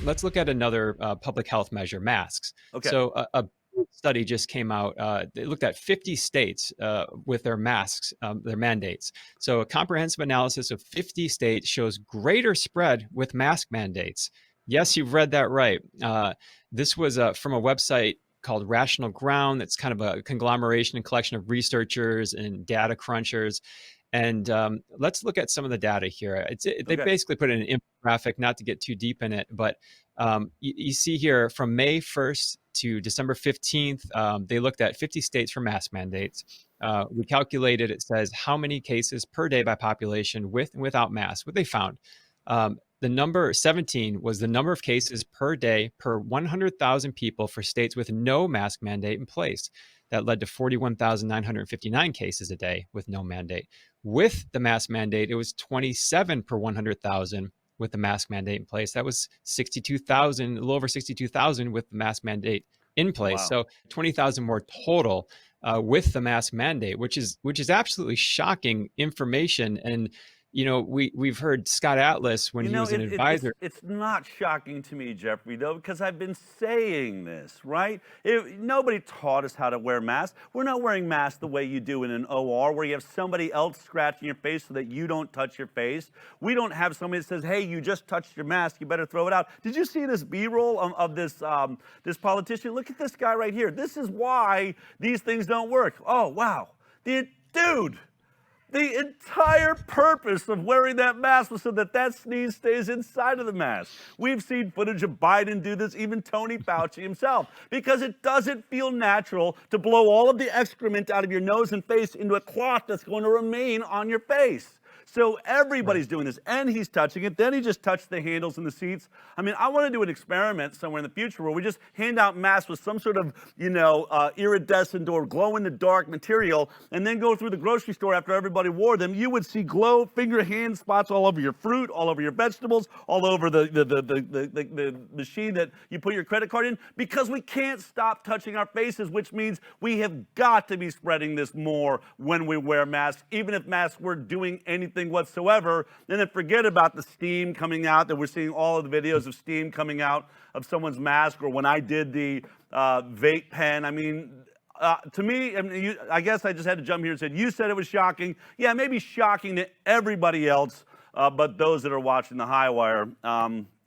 let's look at another public health measure, masks. Okay. So a study just came out. They looked at 50 states with their masks, their mandates. So a comprehensive analysis of 50 states shows greater spread with mask mandates. Yes, you've read that right. This was from a website called Rational Ground. That's kind of a conglomeration and collection of researchers and data crunchers. And let's look at some of the data here. They Okay. basically put in an infographic, not to get too deep in it, but you see here from May 1st to December 15th, they looked at 50 states for mask mandates. We calculated, it says, how many cases per day by population with and without masks. What they found, the number 17 was the number of cases per day per 100,000 people for states with no mask mandate in place. That led to 41,959 cases a day with no mandate. With the mask mandate, it was 27 per 100,000 with the mask mandate in place. That was 62,000, a little over 62,000 with the mask mandate in place. Wow. So 20,000 more total with the mask mandate, which is absolutely shocking information. And we've heard Scott Atlas when You he know, was an advisor. it's not shocking to me, Jeffrey, though, because I've been saying this, right? Nobody taught us how to wear masks. We're not wearing masks the way you do in an OR, where you have somebody else scratching your face so that you don't touch your face. We don't have somebody that says, "Hey, you just touched your mask, you better throw it out." Did you see this B-roll of this politician? Look at this guy right here. This is why these things don't work. Oh, wow, dude. The entire purpose of wearing that mask was so that that sneeze stays inside of the mask. We've seen footage of Biden do this, even Tony Fauci himself, because it doesn't feel natural to blow all of the excrement out of your nose and face into a cloth that's going to remain on your face. So everybody's doing this, and he's touching it. Then he just touched the handles and the seats. I mean, I want to do an experiment somewhere in the future where we just hand out masks with some sort of, iridescent or glow-in-the-dark material, and then go through the grocery store after everybody wore them. You would see glow finger hand spots all over your fruit, all over your vegetables, all over the machine that you put your credit card in, because we can't stop touching our faces, which means we have got to be spreading this more when we wear masks, even if masks weren't doing anything whatsoever. And then forget about the steam coming out, that we're seeing all of the videos of steam coming out of someone's mask, or when I did the vape pen. I mean, to me, I guess I just had to jump here and say, you said it was shocking. Yeah, maybe shocking to everybody else, but those that are watching the Highwire,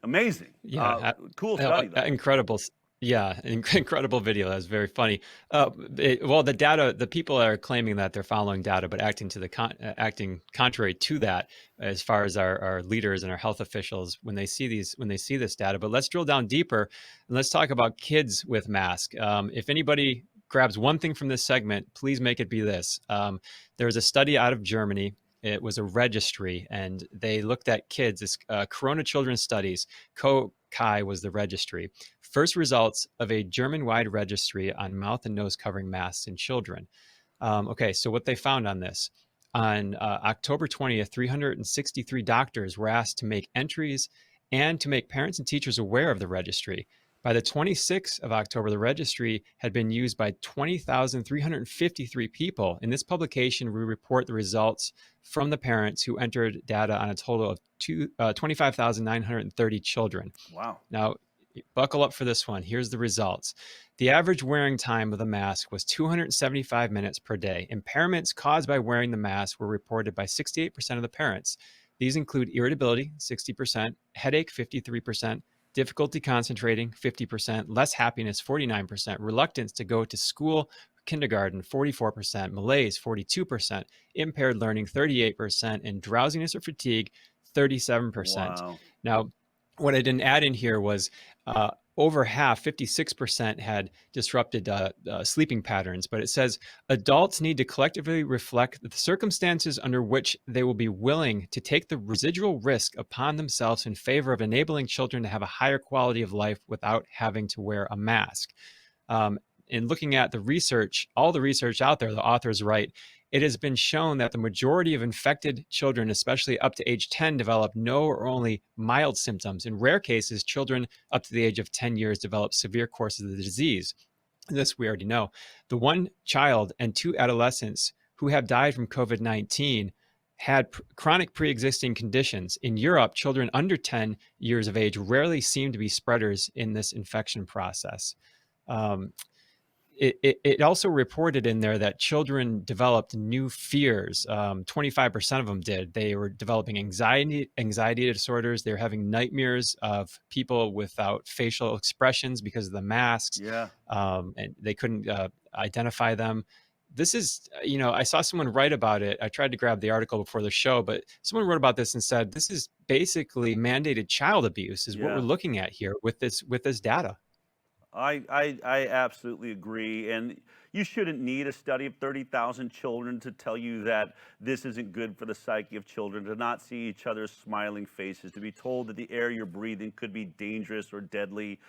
amazing. Yeah, Cool study, though. incredible. Yeah, incredible video. That was very funny. The data, the people are claiming that they're following data, but acting contrary to that, as far as our leaders and our health officials when they see this data. But let's drill down deeper and let's talk about kids with masks. If anybody grabs one thing from this segment, please make it be this. There was a study out of Germany. It was a registry, and they looked at kids. It's Corona Children's Studies. COCHI was the registry. First results of a German-wide registry on mouth and nose covering masks in children. Okay, so what they found on this. On October 20th, 363 doctors were asked to make entries and to make parents and teachers aware of the registry. By the 26th of October, the registry had been used by 20,353 people. In this publication, we report the results from the parents who entered data on a total of 25,930 children. Wow. Now, buckle up for this one. Here's the results. The average wearing time of the mask was 275 minutes per day. Impairments caused by wearing the mask were reported by 68% of the parents. These include irritability, 60%, headache, 53%, difficulty concentrating, 50%, less happiness, 49%, reluctance to go to school, kindergarten, 44%, malaise, 42%, impaired learning, 38%, and drowsiness or fatigue, 37%. Wow. Now, what I didn't add in here was over half, 56%, had disrupted sleeping patterns. But it says adults need to collectively reflect the circumstances under which they will be willing to take the residual risk upon themselves in favor of enabling children to have a higher quality of life without having to wear a mask. In looking at the research, all the research out there, the authors write, it has been shown that the majority of infected children, especially up to age 10, develop no or only mild symptoms. In rare cases, children up to the age of 10 years develop severe courses of the disease. This we already know. The one child and two adolescents who have died from COVID-19 had chronic pre-existing conditions. In Europe, children under 10 years of age rarely seem to be spreaders in this infection process. Um, it also reported in there that children developed new fears. 25% of them did. They were developing anxiety disorders. They were having nightmares of people without facial expressions because of the masks, Yeah. and they couldn't identify them. This is, I saw someone write about it. I tried to grab the article before the show, but someone wrote about this and said this is basically mandated child abuse, is what we're Yeah. looking at here with this data. I absolutely agree. And you shouldn't need a study of 30,000 children to tell you that this isn't good for the psyche of children, to not see each other's smiling faces, to be told that the air you're breathing could be dangerous or deadly.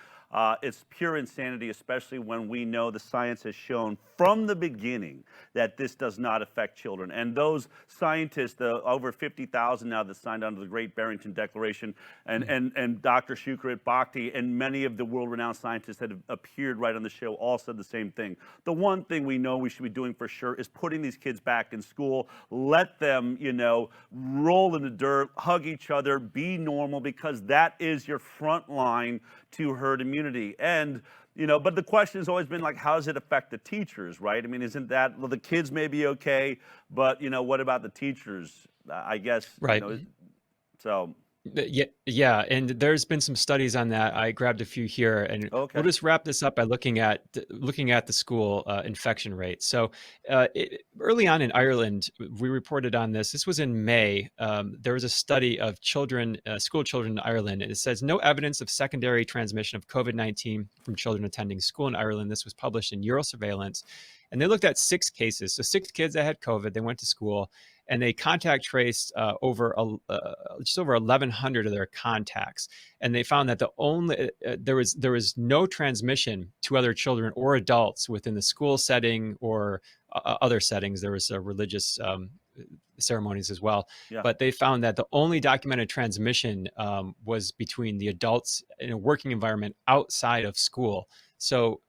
It's pure insanity, especially when we know the science has shown from the beginning that this does not affect children. And those scientists, the over 50,000 now that signed on to the Great Barrington Declaration, and Dr. Shukrit Bhakti, and many of the world-renowned scientists that have appeared right on the show all said the same thing. The one thing we know we should be doing for sure is putting these kids back in school. Let them, roll in the dirt, hug each other, be normal, because that is your front line to herd immunity. And but the question has always been like, how does it affect the teachers, right? I mean, isn't that, well, the kids may be okay, but what about the teachers? I guess, Right. so. Yeah, yeah, and there's been some studies on that. I grabbed a few here, and we'll Okay. just wrap this up by looking at the school infection rate. So, early on in Ireland, we reported on this. This was in May. There was a study of children, school children in Ireland, and it says no evidence of secondary transmission of COVID-19 from children attending school in Ireland. This was published in Eurosurveillance, and they looked at 6 cases. So 6 kids that had COVID, they went to school, and they contact traced just over 1,100 of their contacts, and they found that there was no transmission to other children or adults within the school setting or other settings. There was religious ceremonies as well, Yeah. but they found that the only documented transmission was between the adults in a working environment outside of school. So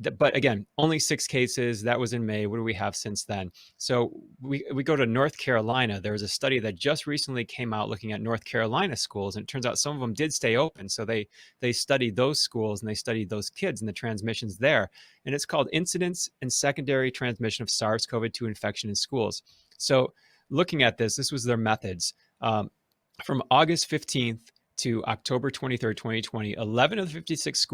but again, only 6 cases. That was in May. What do we have since then? So we go to North Carolina. There was a study that just recently came out looking at North Carolina schools, and it turns out some of them did stay open. So they studied those schools, and they studied those kids and the transmissions there. And it's called Incidence and Secondary Transmission of SARS-CoV-2 Infection in Schools. So looking at this was their methods. From August 15th to October 23rd, 2020, 11 of the 56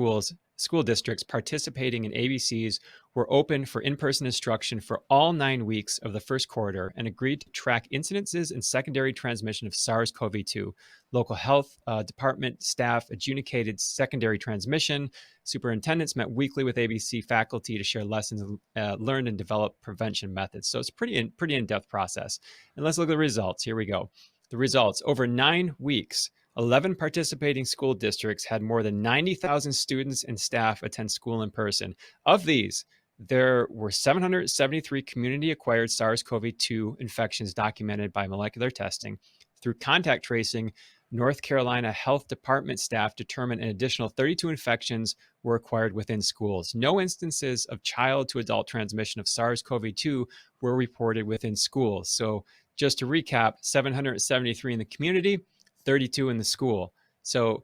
school districts participating in ABCs were open for in-person instruction for all 9 weeks of the first quarter and agreed to track incidences and secondary transmission of SARS-CoV-2. Local health department staff adjudicated secondary transmission. Superintendents met weekly with ABC faculty to share lessons learned and develop prevention methods. So it's pretty in-depth process. And let's look at the results. Here we go. The results: over 9 weeks, 11 participating school districts had more than 90,000 students and staff attend school in person. Of these, there were 773 community-acquired SARS-CoV-2 infections documented by molecular testing. Through contact tracing, North Carolina Health Department staff determined an additional 32 infections were acquired within schools. No instances of child-to-adult transmission of SARS-CoV-2 were reported within schools. So just to recap, 773 in the community, 32 in the school. So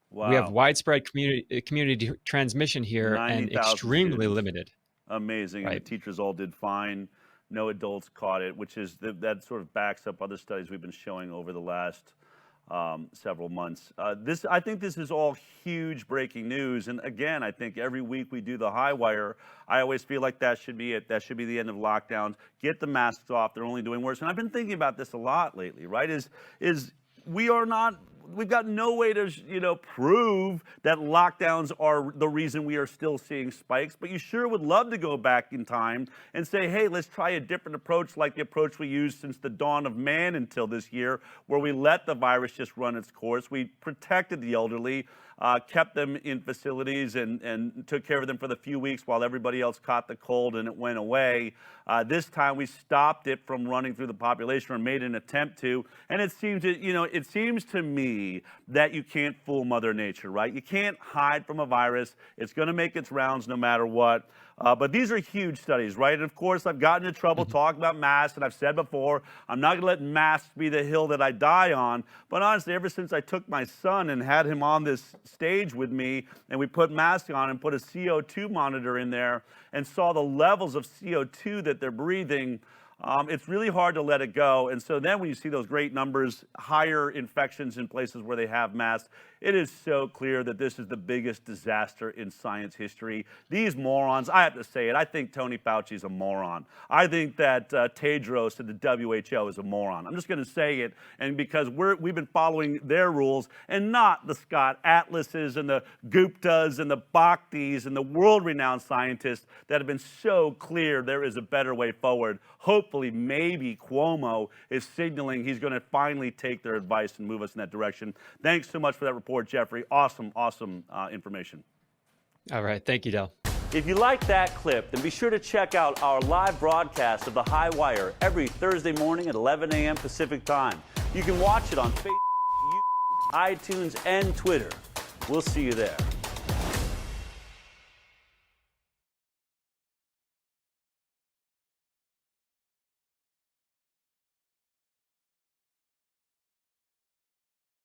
we have Wow. widespread community transmission here and 90,000 extremely students. limited. Amazing. And the Right. teachers all did fine. No adults caught it, which is that sort of backs up other studies we've been showing over the last several months. I think this is all huge breaking news. And again, I think every week we do the Highwire, I always feel like that should be it. That should be the end of lockdowns. Get the masks off. They're only doing worse. And I've been thinking about this a lot lately, right? We've got no way to, prove that lockdowns are the reason we are still seeing spikes, but you sure would love to go back in time and say, hey, let's try a different approach, like the approach we used since the dawn of man until this year, where we let the virus just run its course. We protected the elderly, kept them in facilities, and took care of them for the few weeks while everybody else caught the cold and it went away. This time we stopped it from running through the population, or made an attempt to, and it seems to me me that you can't fool Mother Nature, right? You can't hide from a virus. It's going to make its rounds no matter what. But these are huge studies, right? And of course, I've gotten into trouble talking about masks, and I've said before, I'm not going to let masks be the hill that I die on. But honestly, ever since I took my son and had him on this stage with me, and we put masks on and put a CO2 monitor in there and saw the levels of CO2 that they're breathing, it's really hard to let it go. And so then when you see those great numbers, higher infections in places where they have masks, it is so clear that this is the biggest disaster in science history. These morons, I have to say it, I think Tony Fauci is a moron. I think that Tedros at the WHO is a moron. I'm just going to say it, and because we've been following their rules and not the Scott Atlases and the Guptas and the Bhaktis and the world-renowned scientists that have been so clear there is a better way forward. Hopefully, maybe Cuomo is signaling he's going to finally take their advice and move us in that direction. Thanks so much for that report, Jeffrey. Awesome, awesome information. All right. Thank you, Del. If you liked that clip, then be sure to check out our live broadcast of the Highwire every Thursday morning at 11 a.m. Pacific Time. You can watch it on Facebook, YouTube, iTunes, and Twitter. We'll see you there.